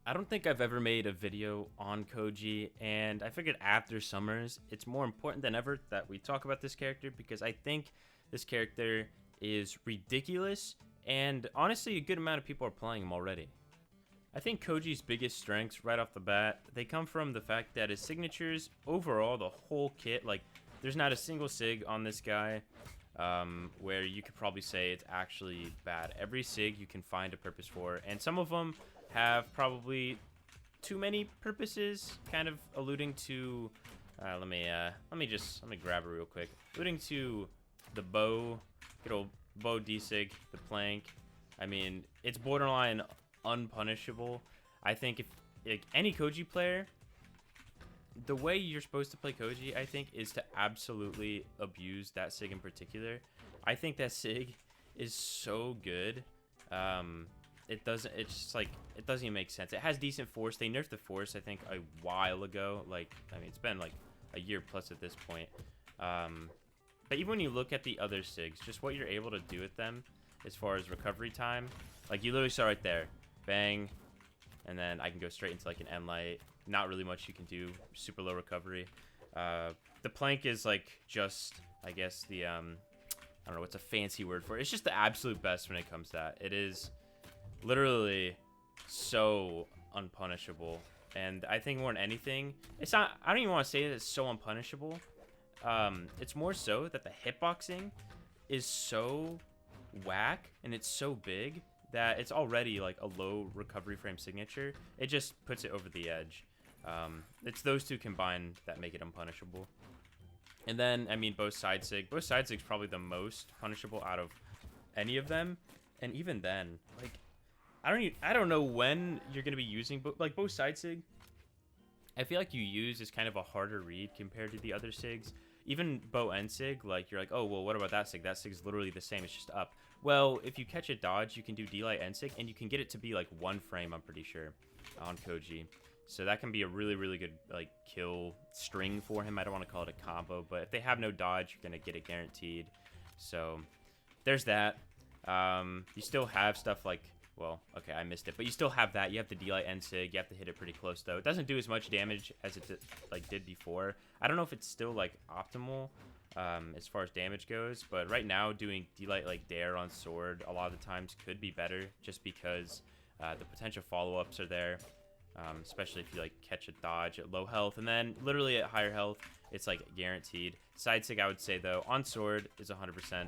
I don't think I've ever made a video on Koji, and I figured after Summers, it's more important than ever that we talk about this character because I think this character is ridiculous, and honestly, a good amount of people are playing him already. I think Koji's biggest strengths right off the bat, they come from the fact that his signatures, overall, the whole kit, like, there's not a single sig on this guy where you could probably say it's actually bad. Every sig you can find a purpose for, and some of them have probably too many purposes, kind of alluding to, let me grab it real quick, alluding to the bow, good old bow D-sig, the plank. I mean, it's borderline unpunishable. I think if like any Koji player, the way you're supposed to play Koji, I think, is to absolutely abuse that sig in particular. I think that sig is so good. It's just like, it doesn't even make sense. It has decent force. They nerfed the force, I think, a while ago. Like, I mean, it's been like a year plus at this point. But even when you look at the other sigs, just what you're able to do with them as far as recovery time, like you literally start right there, bang, and then I can go straight into like an end light. Not really much you can do. Super low recovery. The plank is like just, I guess, the I don't know what's a fancy word for it. It's just the absolute best when it comes to that. It is literally so unpunishable, and I think more than anything, it's not, I don't even want to say that it's so unpunishable. It's more so that the hitboxing is so whack and it's so big that it's already like a low recovery frame signature. It just puts it over the edge. It's those two combined that make it unpunishable. And then, I mean, both side sig's probably the most punishable out of any of them. And even then, like, I don't know when you're gonna be using both side sig. I feel like you use is kind of a harder read compared to the other sigs. Even bow end sig, like you're like, oh well, what about that sig? That sig's literally the same. It's just up. Well, if you catch a dodge, you can do D-light end sig, and you can get it to be like 1 frame. I'm pretty sure on Koji. So that can be a really, really good like kill string for him. I don't want to call it a combo, but if they have no dodge, you're gonna get it guaranteed. So there's that. You still have stuff like, well, okay, I missed it, but you still have that. You have the D-light end sig. You have to hit it pretty close though. It doesn't do as much damage as it did before. I don't know if it's still like optimal as far as damage goes, but right now doing D-light like dare on sword a lot of the times could be better, just because the potential follow-ups are there. Especially if you like catch a dodge at low health, and then literally at higher health, it's like guaranteed. Side sig, I would say though, on sword is 100%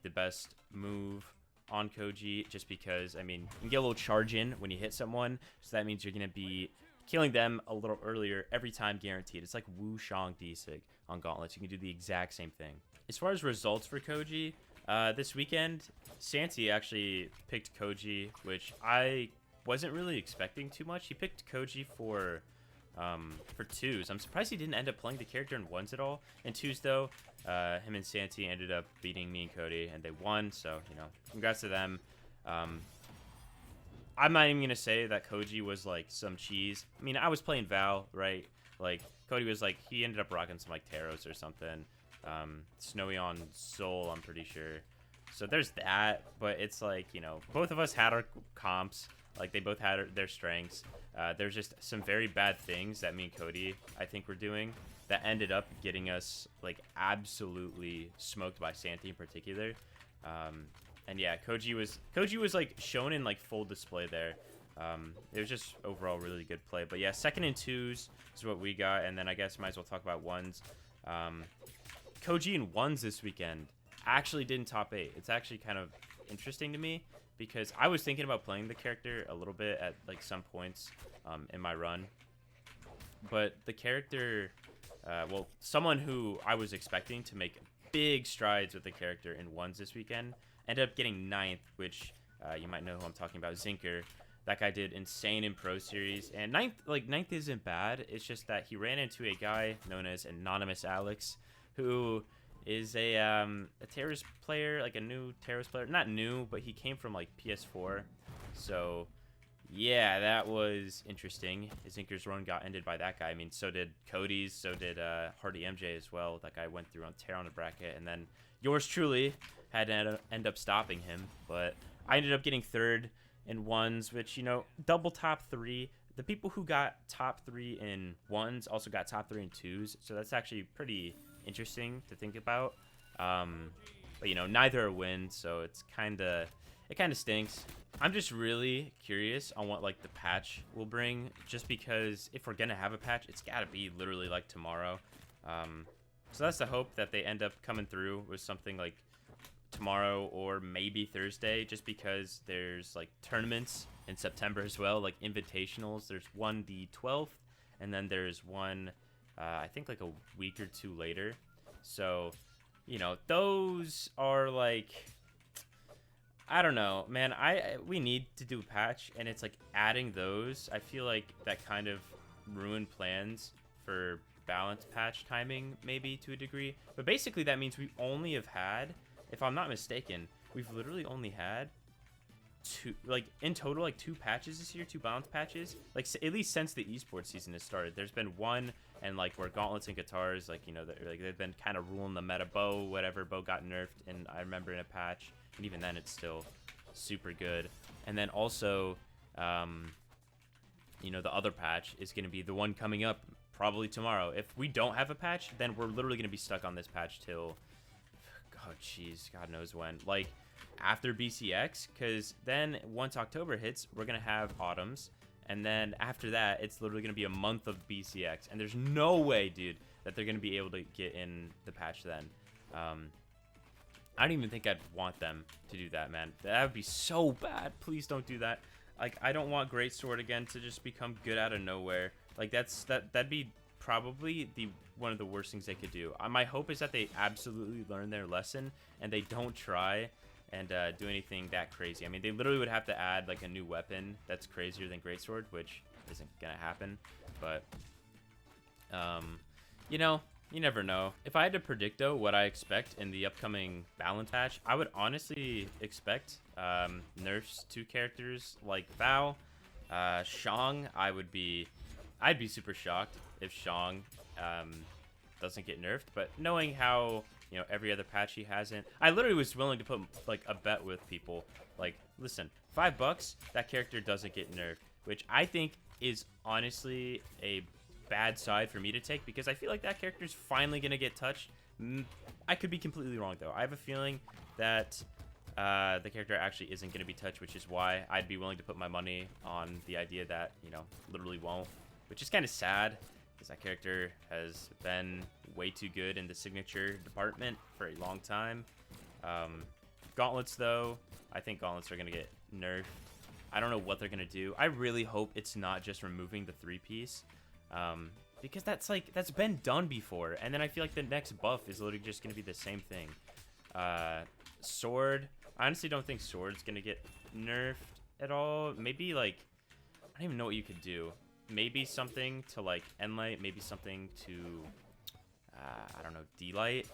the best move on Koji, just because, I mean, you can get a little charge in when you hit someone, so that means you're gonna be killing them a little earlier every time, guaranteed. It's like Wu Shang D-sig on Gauntlets. You can do the exact same thing. As far as results for Koji, this weekend, Santi actually picked Koji, which I wasn't really expecting too much. He picked Koji for 2s. I'm surprised he didn't end up playing the character in 1s at all. In 2s though, him and Santi ended up beating me and Cody, and they won. So, you know, congrats to them. I'm not even gonna say that Koji was like some cheese. I mean, I was playing Val, right? Like Cody was like, he ended up rocking some like Taros or something. Snowy on Soul, I'm pretty sure. So there's that, but it's like, you know, both of us had our comps. Like, they both had their strengths. There's just some very bad things that me and Cody, I think, were doing that ended up getting us, like, absolutely smoked by Santi in particular. And yeah, Koji was, like, shown in, like, full display there. It was just overall really good play. But yeah, 2nd and 2s is what we got. And then I guess might as well talk about 1s. Koji in 1s this weekend actually didn't top 8. It's actually kind of interesting to me, because I was thinking about playing the character a little bit at like some points in my run, but the character, well, someone who I was expecting to make big strides with the character in 1s this weekend ended up getting 9th, which you might know who I'm talking about, Zinker. That guy did insane in Pro Series, and 9th isn't bad. It's just that he ran into a guy known as Anonymous Alex, who is a Terrace player, like a new Terrace player. Not new, but he came from like PS4. So yeah, that was interesting. Zinker's run got ended by that guy. I mean, so did Cody's, so did Hardy MJ as well. That guy went through on tear on the bracket, and then yours truly had to end up stopping him. But I ended up getting 3rd in 1s, which, you know, double top 3. the people who got top 3 in 1s also got top 3 in 2s, so that's actually pretty interesting to think about. But you know, neither are wins, so it kind of stinks. I'm just really curious on what like the patch will bring, just because if we're gonna have a patch, it's gotta be literally like tomorrow. So that's the hope, that they end up coming through with something like tomorrow or maybe Thursday, just because there's like tournaments in September as well, like invitationals. There's one the 12th, and then there's one I think like a week or 2 later. So you know, those are like, I don't know, man. We need to do a patch, and it's like adding those, I feel like that kind of ruined plans for balance patch timing, maybe to a degree. But basically that means we only have had, if I'm not mistaken, we've literally only had 2, like in total, like 2 patches this year, 2 balance patches, like at least since the esports season has started. There's been one, and like where gauntlets and guitars, like, you know, like they've been kind of ruling the meta. Bow, whatever, bow got nerfed, and I remember in a patch, and even then it's still super good. And then also, you know, the other patch is going to be the one coming up probably tomorrow. If we don't have a patch, then we're literally going to be stuck on this patch till, oh jeez, God knows when, like after BCX, because then once October hits, we're going to have autumns, and then after that, it's literally going to be a month of BCX, and there's no way, dude, that they're going to be able to get in the patch then. I don't even think I'd want them to do that, man. That would be so bad. Please don't do that. Like, I don't want Greatsword again to just become good out of nowhere. Like, that'd be probably one of the worst things they could do. My hope is that they absolutely learn their lesson and they don't try and do anything that crazy. I mean, they literally would have to add like a new weapon that's crazier than Greatsword, which isn't gonna happen. But you know, you never know. If I had to predict though what I expect in the upcoming balance patch, I would honestly expect nerfs to characters like Val, Shang. I'd be super shocked if Shang doesn't get nerfed, but knowing how, you know, every other patch he hasn't, I literally was willing to put like a bet with people, like, listen, $5, that character doesn't get nerfed, which I think is honestly a bad side for me to take, because I feel like that character's finally gonna get touched. I could be completely wrong though. I have a feeling that the character actually isn't gonna be touched, which is why I'd be willing to put my money on the idea that, you know, literally won't, which is kind of sad, because that character has been way too good in the signature department for a long time. Gauntlets, though, I think gauntlets are going to get nerfed. I don't know what they're going to do. I really hope it's not just removing the 3-piece, because that's been done before. And then I feel like the next buff is literally just going to be the same thing. Sword, I honestly don't think sword's going to get nerfed at all. Maybe, like, I don't even know what you could do. Maybe something to like Enlight, maybe something to I don't know, D-Light.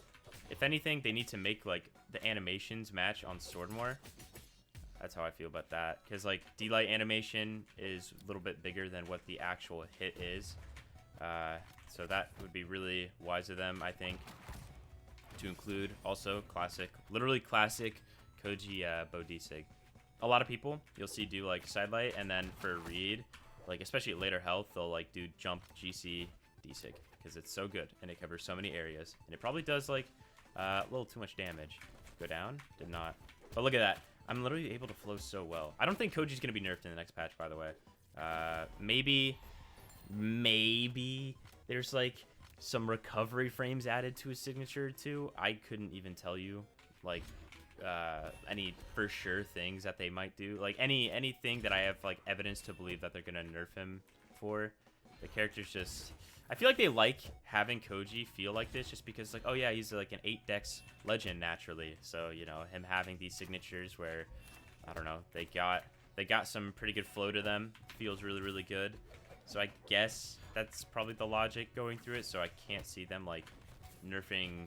If anything, they need to make like the animations match on sword more. That's how I feel about that, because like D-Light animation is a little bit bigger than what the actual hit is, so that would be really wise of them, I think, to include. Also classic, literally classic Koji bow D-Sig. A lot of people you'll see do like sidelight, and then for Reed, like especially at later health, they'll like do jump GC D-Sig, because it's so good and it covers so many areas, and it probably does like a little too much damage. Go down, did not, but look at that. I'm literally able to flow so well. I don't think Koji's gonna be nerfed in the next patch, by the way. Maybe there's like some recovery frames added to his signature too. I couldn't even tell you like any for sure things that they might do, like anything that I have like evidence to believe that they're gonna nerf him for. The character's just, I feel like they like having Koji feel like this, just because like, oh yeah, he's like an 8 dex legend naturally, so you know, him having these signatures where, I don't know, they got some pretty good flow to them, feels really good. So I guess that's probably the logic going through it. So I can't see them like nerfing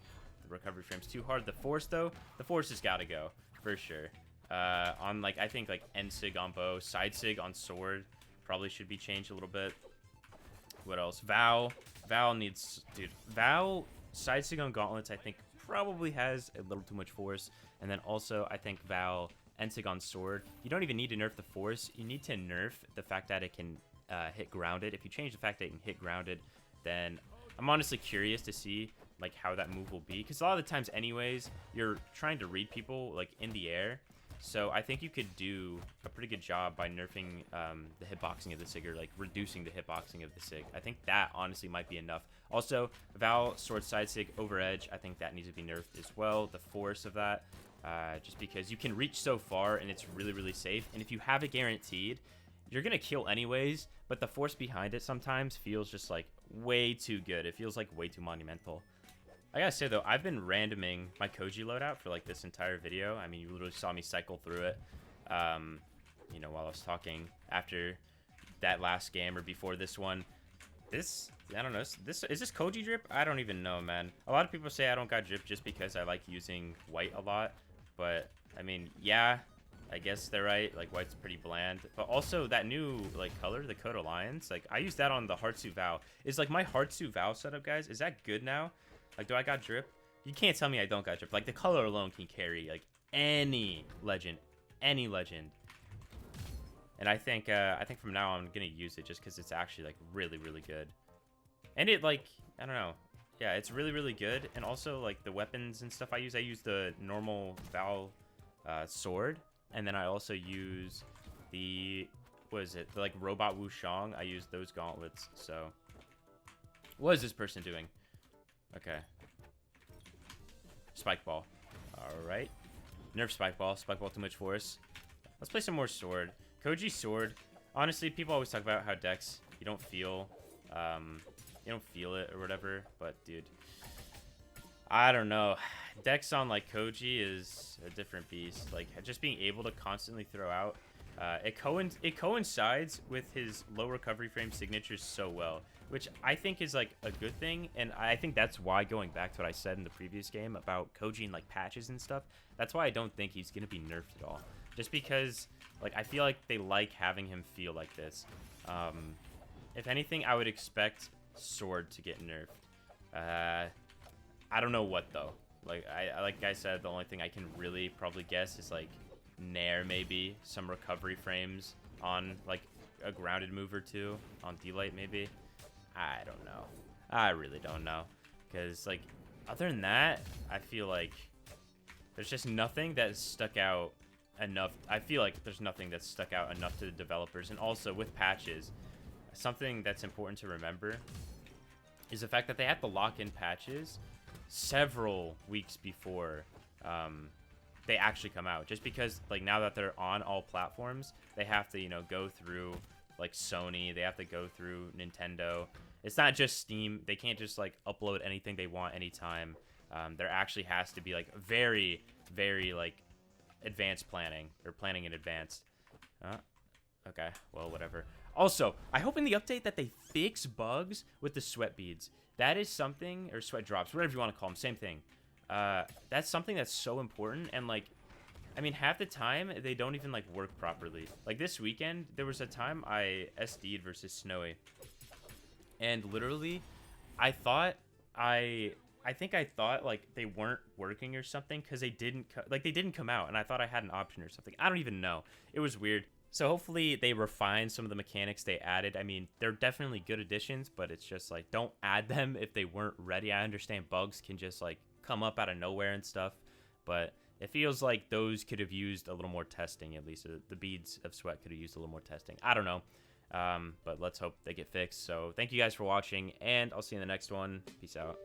recovery frames too hard. The force though, the force has got to go for sure. On like, I think like end sig on bow, side sig on sword probably should be changed a little bit. What else? Val needs, dude, Val side sig on gauntlets I think probably has a little too much force. And then also I think Val end sig on sword, you don't even need to nerf the force, you need to nerf the fact that it can hit grounded. If you change the fact that you can hit grounded, then I'm honestly curious to see like how that move will be, because a lot of the times anyways you're trying to read people like in the air. So I think you could do a pretty good job by nerfing the hitboxing of the SIG, or like reducing the hitboxing of the SIG. I think that honestly might be enough. Also, Val sword side SIG over edge, I think that needs to be nerfed as well. The force of that, just because you can reach so far and it's really, really safe. And if you have it guaranteed, you're gonna kill anyways. But the force behind it sometimes feels just like way too good. It feels like way too monumental. I gotta say though, I've been randoming my Koji loadout for like this entire video. I mean, you literally saw me cycle through it, you know, while I was talking after that last game or before this one. This, I don't know, is this Koji drip? I don't even know, man. A lot of people say I don't got drip just because I like using white a lot. But, I mean, yeah, I guess they're right. Like, white's pretty bland. But also, that new, like, color, the Code Alliance, like, I use that on the Heartsu Vow. Is, like, my Heartsu Vow setup, guys, is that good now? Like, do I got drip? You can't tell me I don't got drip. Like, the color alone can carry, like, any legend. Any legend. And I think from now on, I'm going to use it just because it's actually, like, really, really good. And it, like, I don't know. Yeah, it's really, really good. And also, like, the weapons and stuff I use the normal Val sword. And then I also use the, what is it? The, like, Robot Wushang. I use those gauntlets, so. What is this person doing? Okay. Spike ball. Alright. Nerf spike ball. Spike ball too much force. Let's play some more sword. Koji sword. Honestly, people always talk about how Dex, you don't feel it or whatever. But, dude. I don't know. Dex on, like, Koji is a different beast. Like, just being able to constantly throw out. It coincides with his low recovery frame signatures so well, which I think is, like, a good thing. And I think that's why, going back to what I said in the previous game about Koji and, like, patches and stuff, that's why I don't think he's going to be nerfed at all. Just because, like, I feel like they like having him feel like this. If anything, I would expect sword to get nerfed. I don't know what, though. Like I said, the only thing I can really probably guess is, like, Nair, maybe. Some recovery frames on, like, a grounded move or two. On D-Light, maybe. I don't know. I really don't know. Because, like, other than that, I feel like there's just nothing that stuck out enough. I feel like there's nothing that's stuck out enough to the developers. And also, with patches, something that's important to remember is the fact that they have to lock in patches several weeks before they actually come out, just because, like, now that they're on all platforms, they have to, you know, go through, like, Sony, they have to go through Nintendo. It's not just Steam. They can't just, like, upload anything they want anytime. There actually has to be, like, very, very, like, advanced planning, or planning in advance. Okay, well, whatever. Also, I hope in the update that they fix bugs with the sweat beads. That is something, or sweat drops, whatever you want to call them, same thing. That's something that's so important, and, like, I mean, half the time, they don't even, like, work properly. Like, this weekend, there was a time I SD'd versus Snowy, and literally, I thought, I think I thought, like, they weren't working or something, because they didn't come out, and I thought I had an option or something. I don't even know. It was weird. So hopefully they refine some of the mechanics they added. I mean, they're definitely good additions, but it's just like, don't add them if they weren't ready. I understand bugs can just, like, come up out of nowhere and stuff, but it feels like those could have used a little more testing, at least. The beads of sweat could have used a little more testing. I don't know, but let's hope they get fixed. So thank you guys for watching, and I'll see you in the next one. Peace out.